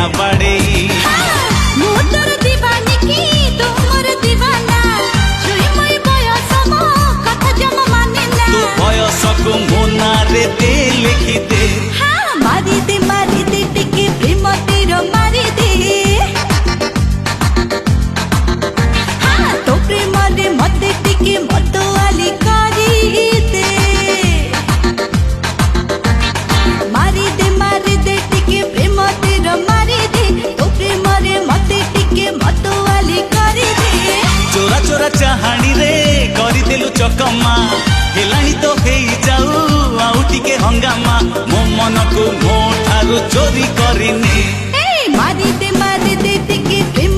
ना बाड़े तो बयस को मोना रे दे लिखी दे मारी दे टिके प्रेम तीर मारी दे तो प्रेम रे मते टिके मतवाली करी दे मारी दे टिके प्रेम तीर मारी दे तो प्रेम रे मते टिके मतवाली करी दे चोरा चोरा चाहाणी रे करी देलु चकमा हेलानी तो हेई जाऊ आउ टिके हंगामा मो मन को मो ठारू चोरी करिने मारी दे टिके प्रेम